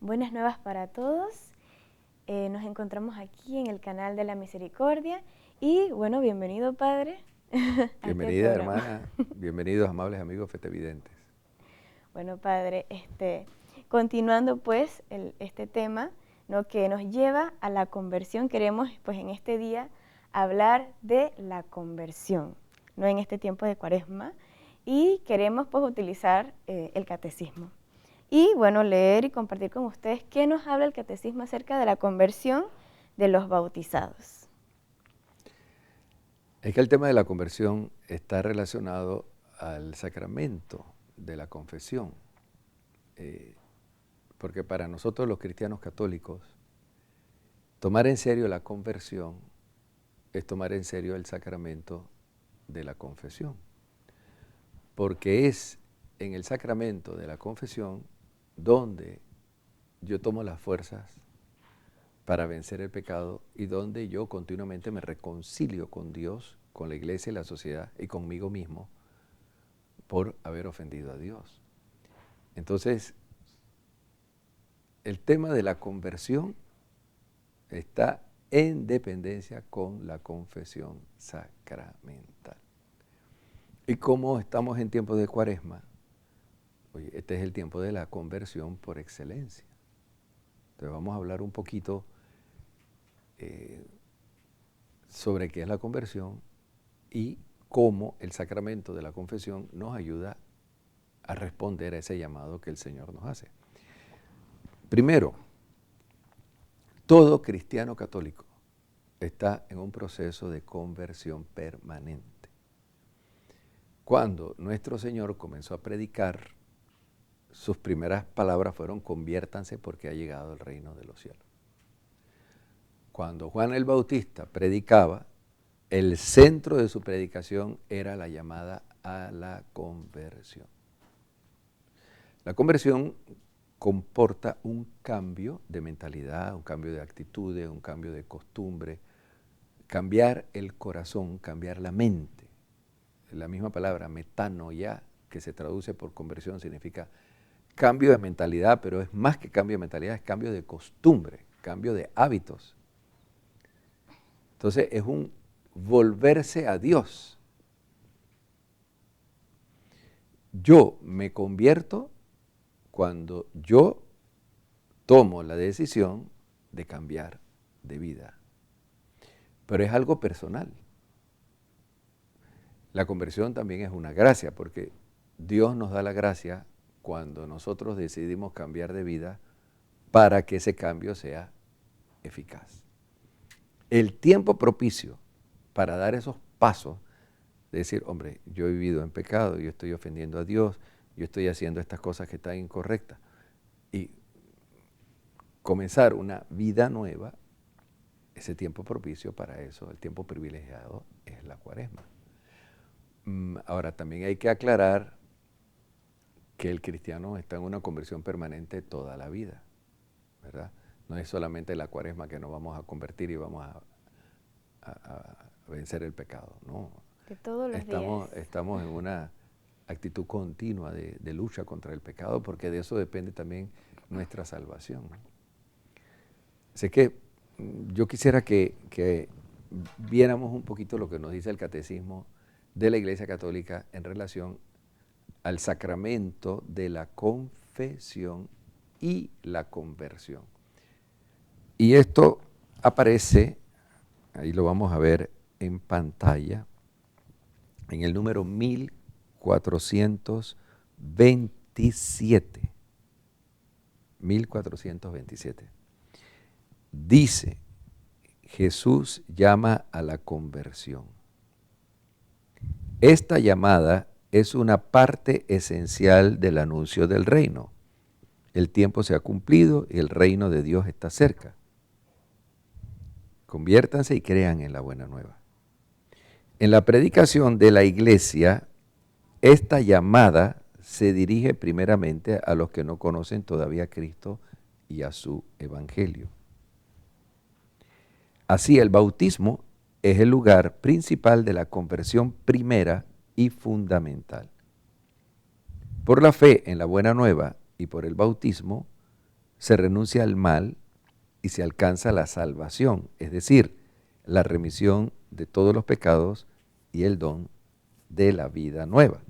Buenas nuevas para todos. Nos encontramos aquí en el canal de la Misericordia y bueno, bienvenido Padre. Bienvenida hermana, bienvenidos amables amigos festevidentes. Bueno Padre, continuando pues este tema, ¿no?, que nos lleva a la conversión, queremos pues en este día hablar de la conversión, ¿no?, en este tiempo de Cuaresma, y queremos pues utilizar el catecismo. Y bueno, leer y compartir con ustedes qué nos habla el catecismo acerca de la conversión de los bautizados. Es que el tema de la conversión está relacionado al sacramento de la confesión, porque para nosotros los cristianos católicos, tomar en serio la conversión es tomar en serio el sacramento de la confesión, porque es en el sacramento de la confesión donde yo tomo las fuerzas para vencer el pecado y donde yo continuamente me reconcilio con Dios, con la iglesia y la sociedad y conmigo mismo por haber ofendido a Dios. Entonces, el tema de la conversión está en dependencia con la confesión sacramental. Y como estamos en tiempos de Cuaresma, oye, este es el tiempo de la conversión por excelencia. Entonces vamos a hablar un poquito sobre qué es la conversión y cómo el sacramento de la confesión nos ayuda a responder a ese llamado que el Señor nos hace. Primero, todo cristiano católico está en un proceso de conversión permanente. Cuando nuestro Señor comenzó a predicar, sus primeras palabras fueron: conviértanse porque ha llegado el reino de los cielos. Cuando Juan el Bautista predicaba, el centro de su predicación era la llamada a la conversión. La conversión comporta un cambio de mentalidad, un cambio de actitudes, un cambio de costumbre, cambiar el corazón, cambiar la mente. La misma palabra metanoia, que se traduce por conversión, significa cambio de mentalidad, pero es más que cambio de mentalidad, es cambio de costumbre, cambio de hábitos. Entonces es un volverse a Dios. Yo me convierto cuando yo tomo la decisión de cambiar de vida. Pero es algo personal. La conversión también es una gracia, porque Dios nos da la gracia cuando nosotros decidimos cambiar de vida para que ese cambio sea eficaz. El tiempo propicio para dar esos pasos, de decir, hombre, yo he vivido en pecado, yo estoy ofendiendo a Dios, yo estoy haciendo estas cosas que están incorrectas, y comenzar una vida nueva, ese tiempo propicio para eso, el tiempo privilegiado, es la Cuaresma. Ahora, también hay que aclarar que el cristiano está en una conversión permanente toda la vida, ¿verdad? No es solamente la Cuaresma que nos vamos a convertir y vamos a vencer el pecado, no. De todos los días. Estamos en una actitud continua de lucha contra el pecado, porque de eso depende también nuestra salvación. Así que yo quisiera que viéramos un poquito lo que nos dice el Catecismo de la Iglesia Católica en relación al sacramento de la confesión y la conversión. Y esto aparece, ahí lo vamos a ver en pantalla, en el número 1427. 1427. Dice: Jesús llama a la conversión. Esta llamada es una parte esencial del anuncio del reino. El tiempo se ha cumplido y el reino de Dios está cerca. Conviértanse y crean en la buena nueva. En la predicación de la iglesia, esta llamada se dirige primeramente a los que no conocen todavía a Cristo y a su evangelio. Así, el bautismo es el lugar principal de la conversión primera y fundamental. Por la fe en la buena nueva y por el bautismo, se renuncia al mal y se alcanza la salvación, es decir, la remisión de todos los pecados y el don de la vida nueva.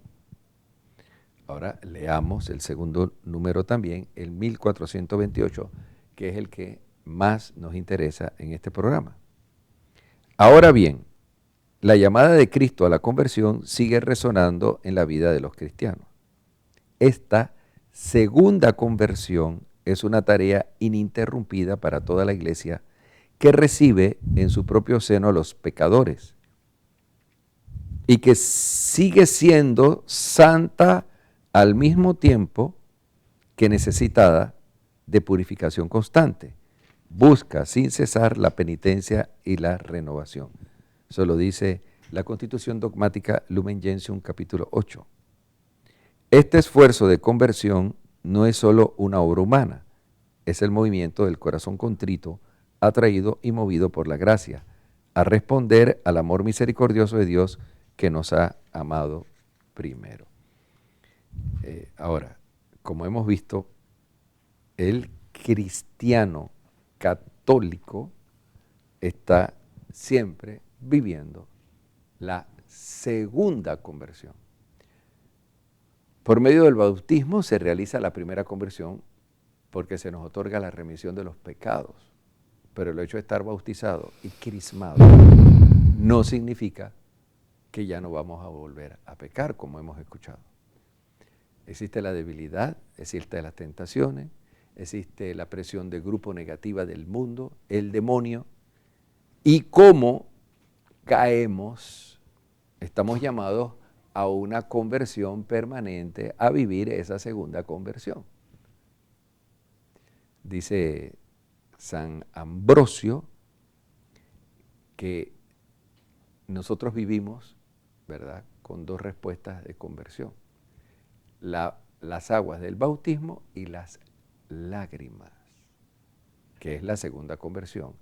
Ahora leamos el segundo número también, el 1428, que es el que más nos interesa en este programa. Ahora bien, la llamada de Cristo a la conversión sigue resonando en la vida de los cristianos. Esta segunda conversión es una tarea ininterrumpida para toda la iglesia que recibe en su propio seno a los pecadores y que sigue siendo santa al mismo tiempo que necesitada de purificación constante. Busca sin cesar la penitencia y la renovación. Eso lo dice la Constitución Dogmática Lumen Gentium capítulo 8. Este esfuerzo de conversión no es solo una obra humana, es el movimiento del corazón contrito, atraído y movido por la gracia, a responder al amor misericordioso de Dios que nos ha amado primero. Ahora, como hemos visto, el cristiano católico está siempre viviendo la segunda conversión. Por medio del bautismo se realiza la primera conversión porque se nos otorga la remisión de los pecados. Pero el hecho de estar bautizado y crismado no significa que ya no vamos a volver a pecar, como hemos escuchado. Existe la debilidad, existen las tentaciones, existe la presión de grupo negativa del mundo, el demonio, y cómo caemos, estamos llamados a una conversión permanente, a vivir esa segunda conversión. Dice San Ambrosio que nosotros vivimos, ¿verdad?, con dos respuestas de conversión. Las aguas del bautismo y las lágrimas, que es la segunda conversión,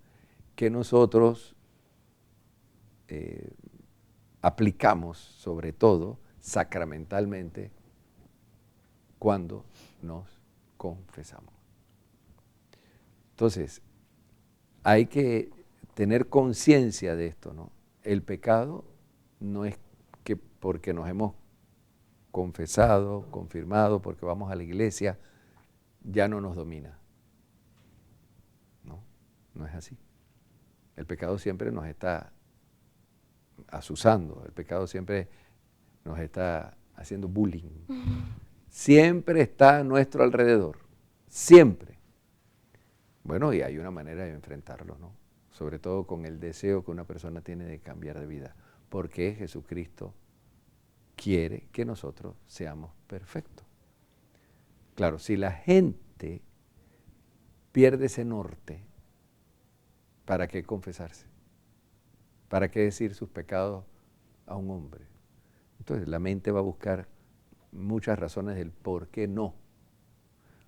que nosotros aplicamos sobre todo sacramentalmente cuando nos confesamos. Entonces, hay que tener conciencia de esto, ¿no? El pecado no es que porque nos hemos confesado, confirmado, porque vamos a la iglesia, ya no nos domina. No, no es así. El pecado siempre nos está azuzando, el pecado siempre nos está haciendo bullying. Siempre está a nuestro alrededor, siempre. Bueno, y hay una manera de enfrentarlo, ¿no? Sobre todo con el deseo que una persona tiene de cambiar de vida, porque Jesucristo quiere que nosotros seamos perfectos. Claro, si la gente pierde ese norte, ¿para qué confesarse? ¿Para qué decir sus pecados a un hombre? Entonces la mente va a buscar muchas razones del por qué no.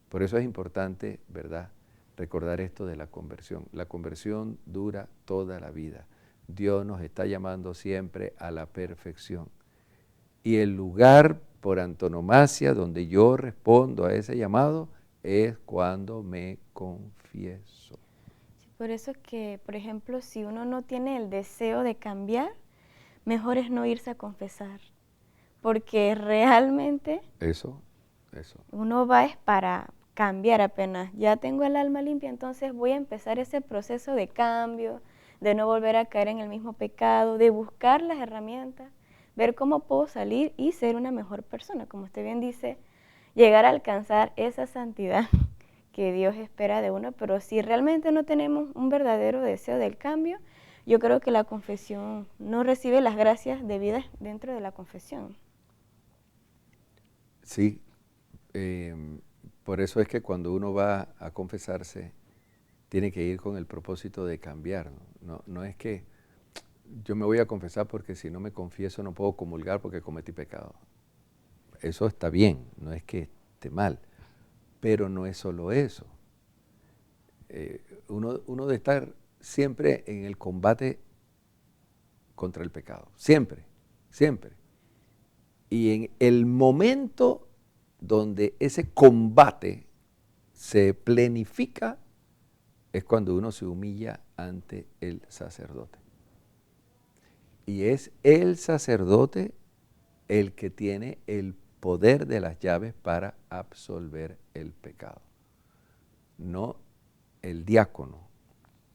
Por eso es importante, ¿verdad?, recordar esto de la conversión. La conversión dura toda la vida. Dios nos está llamando siempre a la perfección. Y el lugar por antonomasia donde yo respondo a ese llamado es cuando me confieso. Sí, por eso es que, por ejemplo, si uno no tiene el deseo de cambiar, mejor es no irse a confesar. Porque realmente Eso. uno va es para cambiar apenas. Ya tengo el alma limpia, entonces voy a empezar ese proceso de cambio, de no volver a caer en el mismo pecado, de buscar las herramientas, ver cómo puedo salir y ser una mejor persona. Como usted bien dice, llegar a alcanzar esa santidad que Dios espera de uno. Pero si realmente no tenemos un verdadero deseo del cambio, yo creo que la confesión no recibe las gracias debidas dentro de la confesión. Sí, por eso es que cuando uno va a confesarse, tiene que ir con el propósito de cambiar. No es que yo me voy a confesar porque si no me confieso no puedo comulgar porque cometí pecado. Eso está bien, no es que esté mal, pero no es solo eso. Uno debe estar siempre en el combate contra el pecado, siempre, siempre. Y en el momento donde ese combate se plenifica es cuando uno se humilla ante el sacerdote. Y es el sacerdote el que tiene el poder de las llaves para absolver el pecado. No el diácono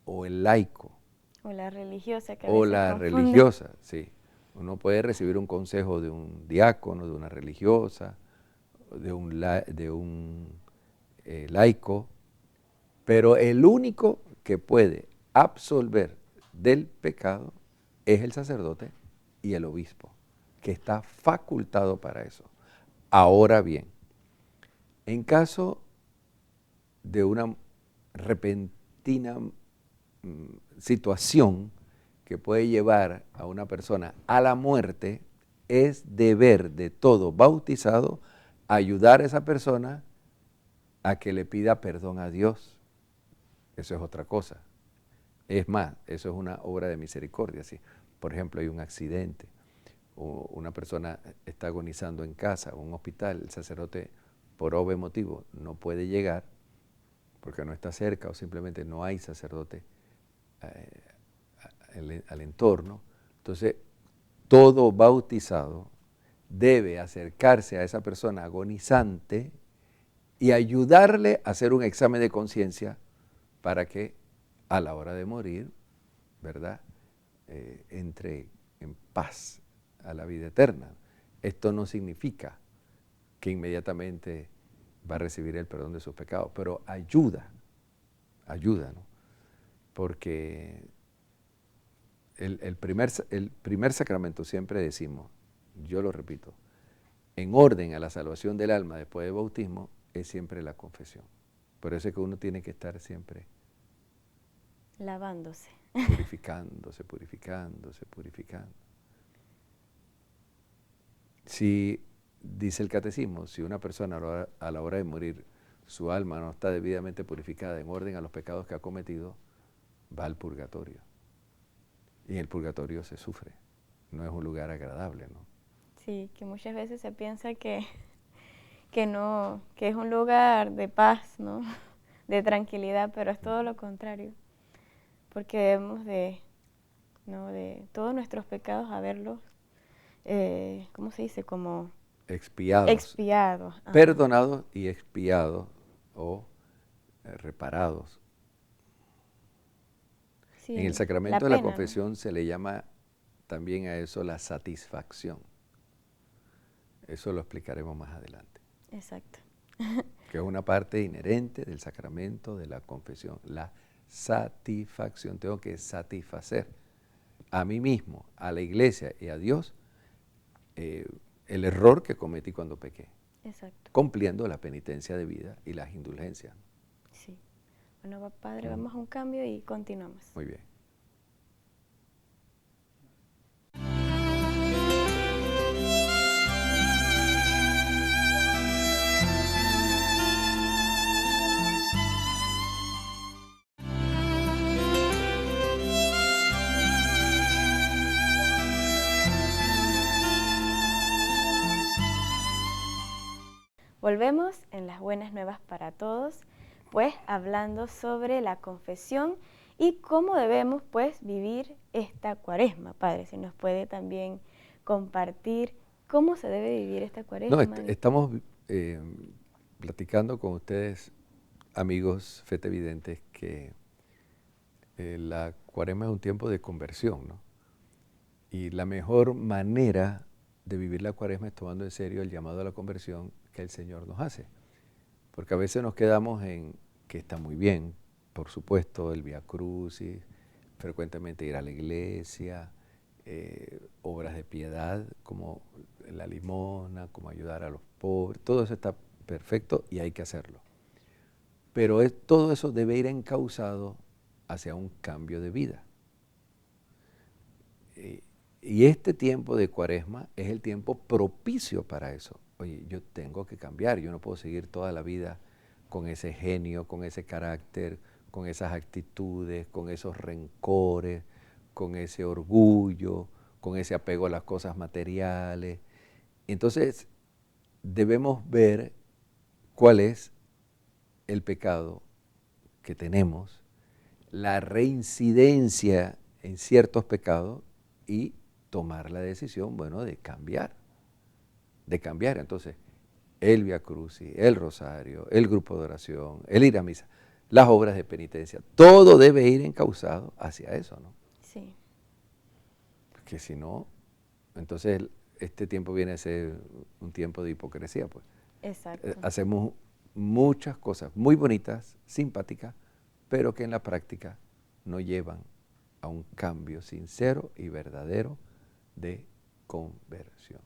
o el laico. O la religiosa que a O veces la confunde. religiosa, sí. Uno puede recibir un consejo de un diácono, de una religiosa, de un laico, pero el único que puede absolver del pecado es el sacerdote y el obispo, que está facultado para eso. Ahora bien, en caso de una repentina situación que puede llevar a una persona a la muerte, es deber de todo bautizado ayudar a esa persona a que le pida perdón a Dios. Eso es otra cosa. Es más, eso es una obra de misericordia. ¿Sí? Por ejemplo, hay un accidente, o una persona está agonizando en casa o en un hospital, el sacerdote por obvio motivo no puede llegar porque no está cerca o simplemente no hay sacerdote al entorno. Entonces, todo bautizado debe acercarse a esa persona agonizante y ayudarle a hacer un examen de conciencia para que a la hora de morir, ¿verdad?, entre en paz a la vida eterna. Esto no significa que inmediatamente va a recibir el perdón de sus pecados, pero ayuda, ¿no? Porque el primer sacramento, siempre decimos, yo lo repito, en orden a la salvación del alma después del bautismo, es siempre la confesión. Por eso es que uno tiene que estar siempre lavándose. Purificándose. Si, dice el catecismo, si una persona a la hora de morir, su alma no está debidamente purificada en orden a los pecados que ha cometido, va al purgatorio. Y en el purgatorio se sufre. No es un lugar agradable, ¿no? Sí, que muchas veces se piensa que no, que es un lugar de paz, ¿no? De tranquilidad, pero es todo lo contrario. Porque debemos de todos nuestros pecados haberlos, ¿cómo se dice? Como expiados. Perdonados y expiados o reparados. Sí, en el sacramento la de la pena, confesión, ¿no? se le llama también a eso la satisfacción. Eso lo explicaremos más adelante. Exacto. Que es una parte inherente del sacramento de la confesión, la satisfacción. Tengo que satisfacer a mí mismo, a la iglesia y a Dios el error que cometí cuando pequé. Exacto. Cumpliendo la penitencia de vida y las indulgencias. Sí. Bueno, padre, vamos a un cambio y continuamos. Muy bien. Volvemos en las buenas nuevas para todos, pues hablando sobre la confesión y cómo debemos pues vivir esta cuaresma. Padre, si nos puede también compartir cómo se debe vivir esta cuaresma. No, estamos platicando con ustedes, amigos fetevidentes, que la cuaresma es un tiempo de conversión, ¿no? Y la mejor manera de vivir la cuaresma es tomando en serio el llamado a la conversión que el Señor nos hace. Porque a veces nos quedamos en que está muy bien, por supuesto, el Vía Crucis, frecuentemente ir a la iglesia, obras de piedad como la limosna, como ayudar a los pobres, todo eso está perfecto y hay que hacerlo. Pero todo eso debe ir encauzado hacia un cambio de vida. Y este tiempo de cuaresma es el tiempo propicio para eso. Oye, yo tengo que cambiar, yo no puedo seguir toda la vida con ese genio, con ese carácter, con esas actitudes, con esos rencores, con ese orgullo, con ese apego a las cosas materiales. Entonces, debemos ver cuál es el pecado que tenemos, la reincidencia en ciertos pecados y tomar la decisión, bueno, de cambiar. Entonces, el Vía Crucis, el rosario, el grupo de oración, el ir a misa, las obras de penitencia, todo debe ir encauzado hacia eso, ¿no? Sí. Porque si no, entonces este tiempo viene a ser un tiempo de hipocresía, pues. Exacto. Hacemos muchas cosas muy bonitas, simpáticas, pero que en la práctica no llevan a un cambio sincero y verdadero de conversión.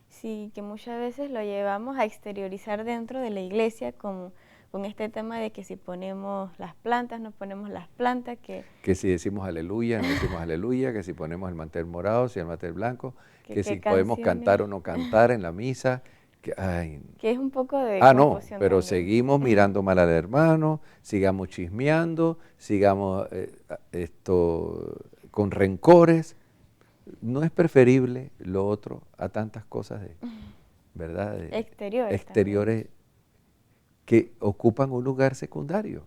Sí, que muchas veces lo llevamos a exteriorizar dentro de la iglesia con este tema de que si ponemos las plantas, no ponemos las plantas, Que si decimos aleluya, no decimos aleluya, que si ponemos el mantel morado, si el mantel blanco, que si podemos cantar o no cantar en la misa, que, ay, que es un poco de no, confusión pero también. seguimos mirando mal al hermano, sigamos chismeando, sigamos con rencores. ¿No es preferible lo otro a tantas cosas ¿verdad? Exteriores también. Exteriores que ocupan un lugar secundario?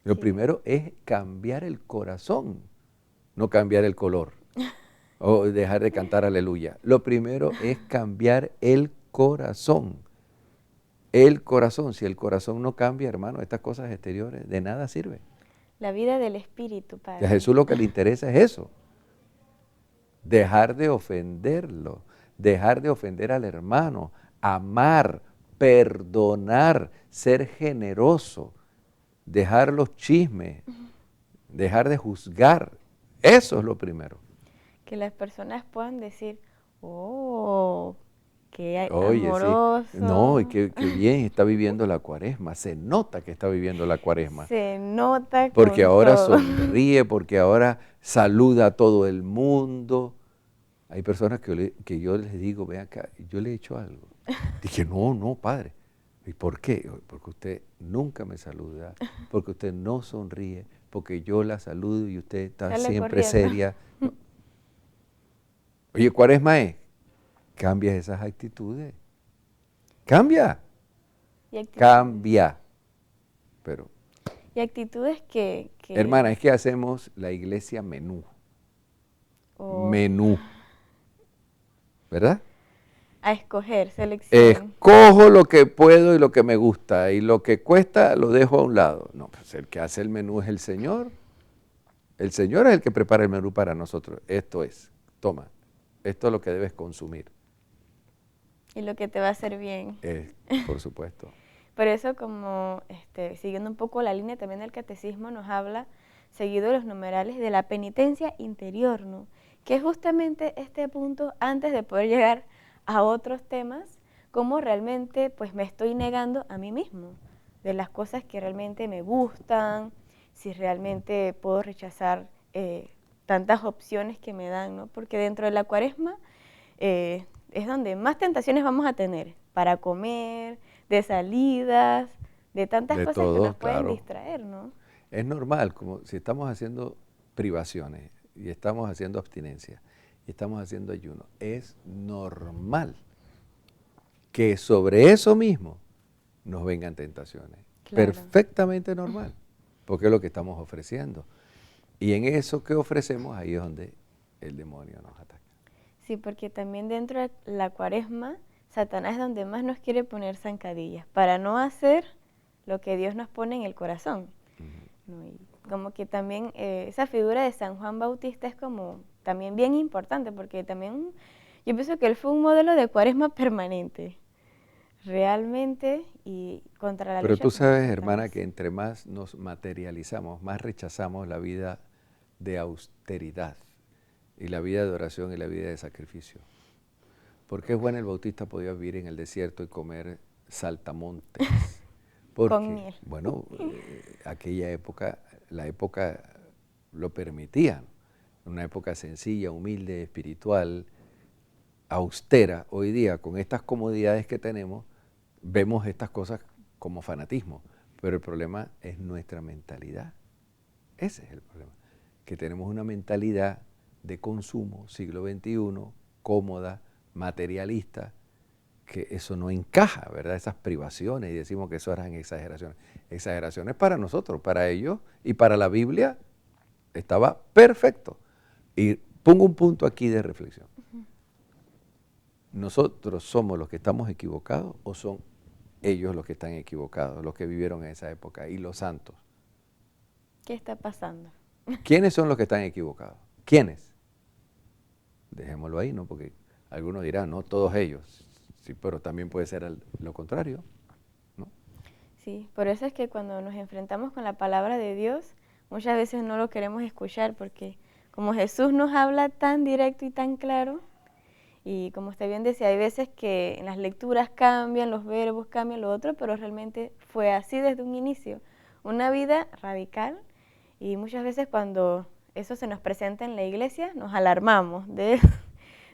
Lo Sí. primero es cambiar el corazón, no cambiar el color o dejar de cantar aleluya. Lo primero es cambiar el corazón. El corazón, si el corazón no cambia, hermano, estas cosas exteriores de nada sirven. La vida del Espíritu, A Padre. Jesús lo que le interesa es eso. Dejar de ofenderlo, dejar de ofender al hermano, amar, perdonar, ser generoso, dejar los chismes, dejar de juzgar. Eso es lo primero. Que las personas puedan decir, oh, qué Oye, sí, no, y amoroso. qué bien está viviendo la cuaresma, se nota que está viviendo la cuaresma, Se nota porque con ahora todo. sonríe, porque ahora saluda a todo el mundo. Hay personas que yo les digo, ven acá, yo le he hecho algo. Dije, no, padre. ¿Y por qué? Porque usted nunca me saluda, porque usted no sonríe, porque yo la saludo y usted está Sale siempre corriendo. seria. No. Oye, cuaresma es, cambia esas actitudes. Cambia, Y actitudes, cambia. Pero, y actitudes hermana, es que hacemos la iglesia menú. oh, Menú, ¿verdad? a escoger, selección. Escojo lo que puedo y lo que me gusta, y lo que cuesta lo dejo a un lado. No, pues el que hace el menú es el Señor. El Señor es el que prepara el menú para nosotros. Esto es, toma, esto es lo que debes consumir. Y lo que te va a hacer bien. Por supuesto. Por eso, como siguiendo un poco la línea también del catecismo, nos habla, seguido de los numerales, de la penitencia interior, ¿no? Que es justamente este punto antes de poder llegar a otros temas, cómo realmente pues me estoy negando a mí mismo, de las cosas que realmente me gustan, si realmente puedo rechazar tantas opciones que me dan, ¿no? Porque dentro de la cuaresma es donde más tentaciones vamos a tener para comer, de salidas, de tantas De cosas que nos todo, pueden claro. distraer, ¿no? Es normal, como si estamos haciendo privaciones y estamos haciendo abstinencia y estamos haciendo ayuno, es normal que sobre eso mismo nos vengan tentaciones. Claro. Perfectamente normal, porque es lo que estamos ofreciendo. Y en eso que ofrecemos, ahí es donde el demonio nos ataca. Sí, porque también dentro de la cuaresma, Satanás es donde más nos quiere poner zancadillas, para no hacer lo que Dios nos pone en el corazón. ¿No? Y como que también esa figura de San Juan Bautista es como también bien importante, porque también yo pienso que él fue un modelo de cuaresma permanente, realmente, y contra la Pero lucha tú contra sabes, Satanás. hermana, que entre más nos materializamos, más rechazamos la vida de austeridad y la vida de oración y la vida de sacrificio. ¿Por qué Juan el Bautista podía vivir en el desierto y comer saltamontes? Con Porque, miel. bueno, aquella época, la época lo permitía. Una época sencilla, humilde, espiritual, austera. Hoy día, con estas comodidades que tenemos, vemos estas cosas como fanatismo. Pero el problema es nuestra mentalidad. Ese es el problema. Que tenemos una mentalidad de consumo, siglo XXI, cómoda, materialista, que eso no encaja, ¿verdad? Esas privaciones, y decimos que eso eran exageraciones. Exageraciones para nosotros, para ellos y para la Biblia estaba perfecto. Y pongo un punto aquí de reflexión. ¿Nosotros somos los que estamos equivocados o son ellos los que están equivocados, los que vivieron en esa época y los santos? ¿Qué está pasando? ¿Quiénes son los que están equivocados? ¿Quiénes? Dejémoslo ahí, ¿no? Porque algunos dirán, no todos ellos. Sí, pero también puede ser lo contrario, ¿no? Sí, por eso es que cuando nos enfrentamos con la palabra de Dios, muchas veces no lo queremos escuchar porque como Jesús nos habla tan directo y tan claro, y como usted bien decía, hay veces que en las lecturas cambian, los verbos cambian, lo otro, pero realmente fue así desde un inicio. Una vida radical y muchas veces cuando eso se nos presenta en la iglesia nos alarmamos. De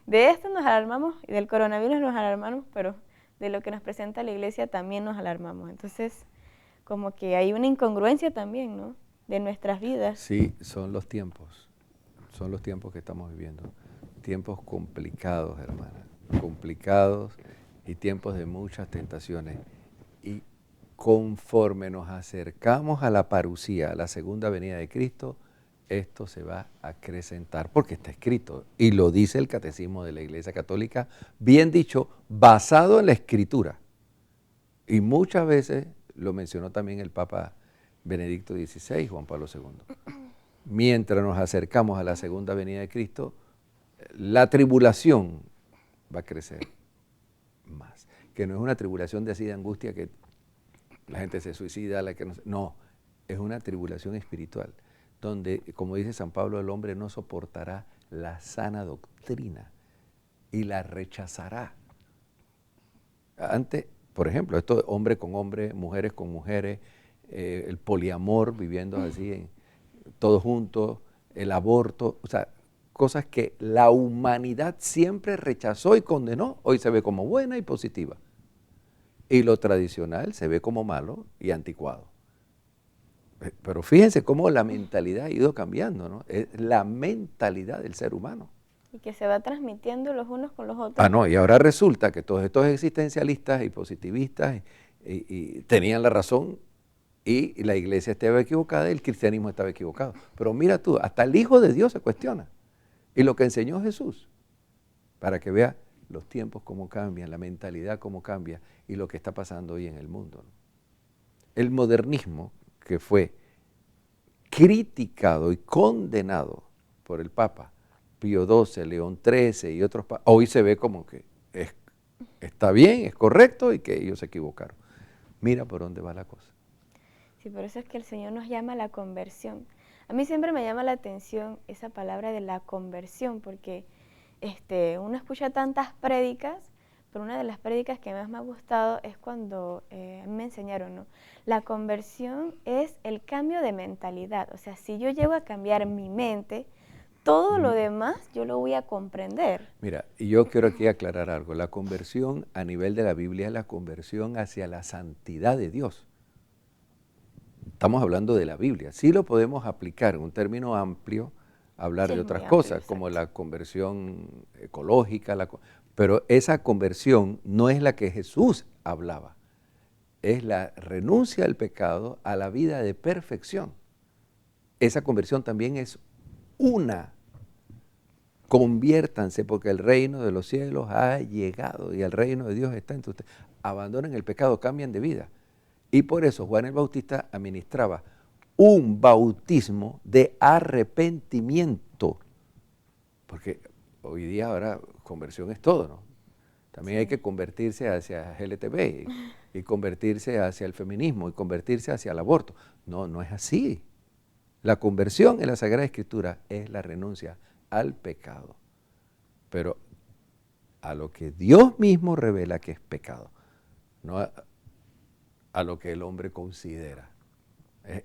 esto nos alarmamos y del coronavirus nos alarmamos, pero de lo que nos presenta la iglesia también nos alarmamos. Entonces, como que hay una incongruencia también, ¿no? De nuestras vidas. Sí, son los tiempos que estamos viviendo. Tiempos complicados, hermana, complicados y tiempos de muchas tentaciones. Y conforme nos acercamos a la parucía, a la segunda venida de Cristo, esto se va a acrecentar, porque está escrito, y lo dice el Catecismo de la Iglesia Católica, bien dicho, basado en la Escritura. Y muchas veces lo mencionó también el Papa Benedicto XVI, Juan Pablo II. Mientras nos acercamos a la segunda venida de Cristo, la tribulación va a crecer más. Que no es una tribulación de así de angustia que la gente se suicida, no, es una tribulación espiritual, donde, como dice San Pablo, el hombre no soportará la sana doctrina y la rechazará. Antes, por ejemplo, esto hombre con hombre, mujeres con mujeres, el poliamor, viviendo así, todos juntos, el aborto, o sea, cosas que la humanidad siempre rechazó y condenó, hoy se ve como buena y positiva. Y lo tradicional se ve como malo y anticuado. Pero fíjense cómo la mentalidad ha ido cambiando, ¿no? Es la mentalidad del ser humano. Y que se va transmitiendo los unos con los otros. Ah, no, y ahora resulta que todos estos existencialistas y positivistas y tenían la razón y la iglesia estaba equivocada y el cristianismo estaba equivocado. Pero mira tú, hasta el Hijo de Dios se cuestiona. Y lo que enseñó Jesús, para que vea los tiempos cómo cambian, la mentalidad cómo cambia y lo que está pasando hoy en el mundo, ¿no? El modernismo, que fue criticado y condenado por el Papa Pío XII, León XIII y otros papas, hoy se ve como que está bien, es correcto y que ellos se equivocaron. Mira por dónde va la cosa. Sí, por eso es que el Señor nos llama a la conversión. A mí siempre me llama la atención esa palabra de la conversión, porque uno escucha tantas prédicas, pero una de las prédicas que más me ha gustado es cuando me enseñaron, ¿no? La conversión es el cambio de mentalidad. O sea, si yo llego a cambiar mi mente, todo lo demás yo lo voy a comprender. Mira, y yo quiero aquí aclarar algo. La conversión a nivel de la Biblia es la conversión hacia la santidad de Dios. Estamos hablando de la Biblia. Sí lo podemos aplicar en un término amplio, hablar Sí, de es otras muy cosas, amplio, como exacto. la conversión ecológica, pero esa conversión no es la que Jesús hablaba. Es la renuncia al pecado a la vida de perfección. Esa conversión también es una. Conviértanse porque el reino de los cielos ha llegado y el reino de Dios está entre ustedes. Abandonen el pecado, cambian de vida. Y por eso Juan el Bautista administraba un bautismo de arrepentimiento. Porque hoy día ahora conversión es todo, ¿no? También hay Sí. que convertirse hacia LGTB y convertirse hacia el feminismo y convertirse hacia el aborto. No, no es así. La conversión en la Sagrada Escritura es la renuncia al pecado, pero a lo que Dios mismo revela que es pecado, no a lo que el hombre considera.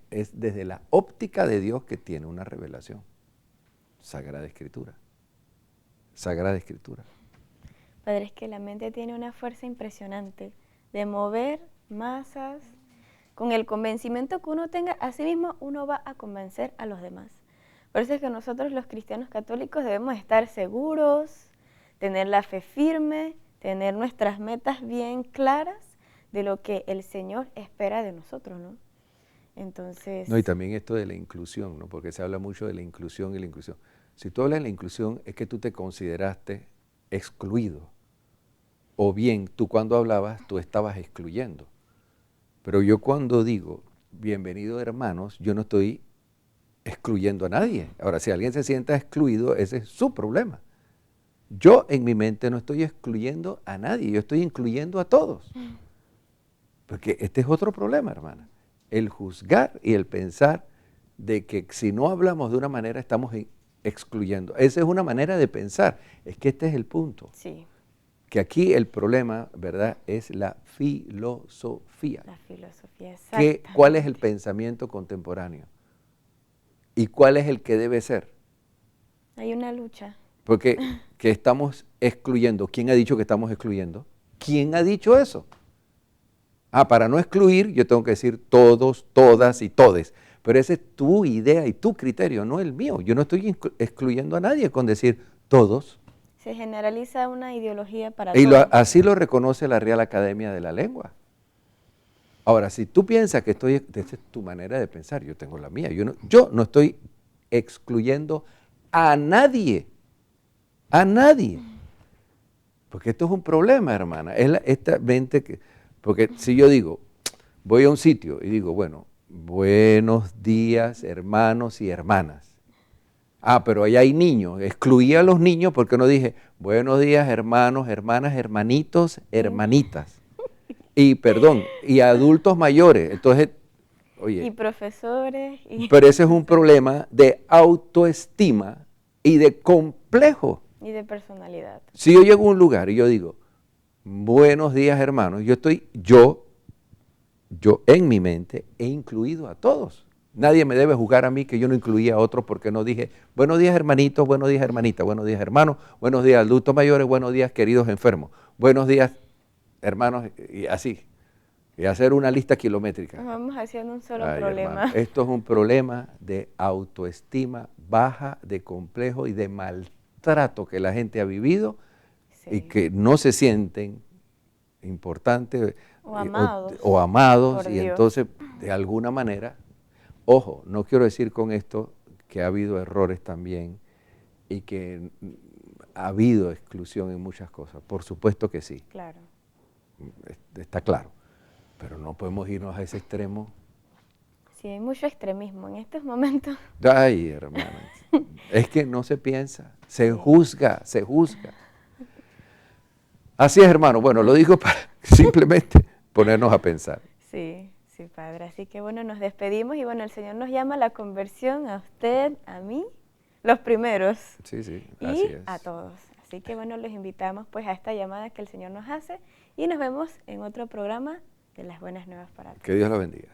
Es desde la óptica de Dios que tiene una revelación. Sagrada Escritura. Sagrada Escritura. Padre, es que la mente tiene una fuerza impresionante de mover masas. Con el convencimiento que uno tenga, así mismo uno va a convencer a los demás. Por eso es que nosotros los cristianos católicos debemos estar seguros, tener la fe firme, tener nuestras metas bien claras de lo que el Señor espera de nosotros, ¿no? Entonces... No, y también esto de la inclusión, ¿no? Porque se habla mucho de la inclusión y la inclusión. Si tú hablas de la inclusión es que tú te consideraste excluido. O bien, tú cuando hablabas, tú estabas excluyendo. Pero yo cuando digo, bienvenido hermanos, yo no estoy excluyendo a nadie. Ahora, si alguien se sienta excluido, ese es su problema. Yo en mi mente no estoy excluyendo a nadie, yo estoy incluyendo a todos. Porque este es otro problema, hermana. El juzgar y el pensar de que si no hablamos de una manera estamos excluyendo. Esa es una manera de pensar. Es que este es el punto. Sí. Que aquí el problema, ¿verdad?, es la filosofía. La filosofía, exactamente. ¿Cuál es el pensamiento contemporáneo? ¿Y cuál es el que debe ser? Hay una lucha. Porque que estamos excluyendo. ¿Quién ha dicho que estamos excluyendo? ¿Quién ha dicho eso? Para no excluir, yo tengo que decir todos, todas y todes. Pero esa es tu idea y tu criterio, no el mío. Yo no estoy excluyendo a nadie con decir todos. Se generaliza una ideología para Y todos. así lo reconoce la Real Academia de la Lengua. Ahora, si tú piensas que esa es tu manera de pensar, yo tengo la mía. Yo no estoy excluyendo a nadie. A nadie. Porque esto es un problema, hermana. Es esta mente que... Porque si yo digo, voy a un sitio y digo, bueno, buenos días, hermanos y hermanas. Pero ahí hay niños. Excluí a los niños porque no dije, buenos días, hermanos, hermanas, hermanitos, hermanitas. Y, perdón, y adultos mayores. Entonces, oye. Y profesores. Pero ese es un problema de autoestima y de complejo. Y de personalidad. Si yo llego a un lugar y yo digo, buenos días, hermanos, yo en mi mente he incluido a todos. Nadie me debe juzgar a mí que yo no incluía a otros porque no dije, buenos días, hermanitos, buenos días, hermanitas, buenos días, hermanos, buenos días, adultos mayores, buenos días, queridos enfermos, buenos días, hermanos, y así. Y hacer una lista kilométrica. Nos vamos haciendo un solo problema. Hermano, esto es un problema de autoestima baja, de complejo y de maltrato que la gente ha vivido. Sí. Y que no se sienten importantes o amados y entonces de alguna manera, ojo, no quiero decir con esto que ha habido errores también y que ha habido exclusión en muchas cosas, por supuesto que sí. Claro. Está claro, pero no podemos irnos a ese extremo. Sí, hay mucho extremismo en estos momentos. Ay, hermano, es que no se piensa, se juzga, se juzga. Así es, hermano. Bueno, lo digo para simplemente ponernos a pensar. Sí, sí, Padre. Así que bueno, nos despedimos y bueno, el Señor nos llama a la conversión, a usted, a mí, los primeros. Sí, sí, así es. A todos. Así que bueno, los invitamos pues a esta llamada que el Señor nos hace y nos vemos en otro programa de Las Buenas Nuevas para Todos. Que Dios la bendiga.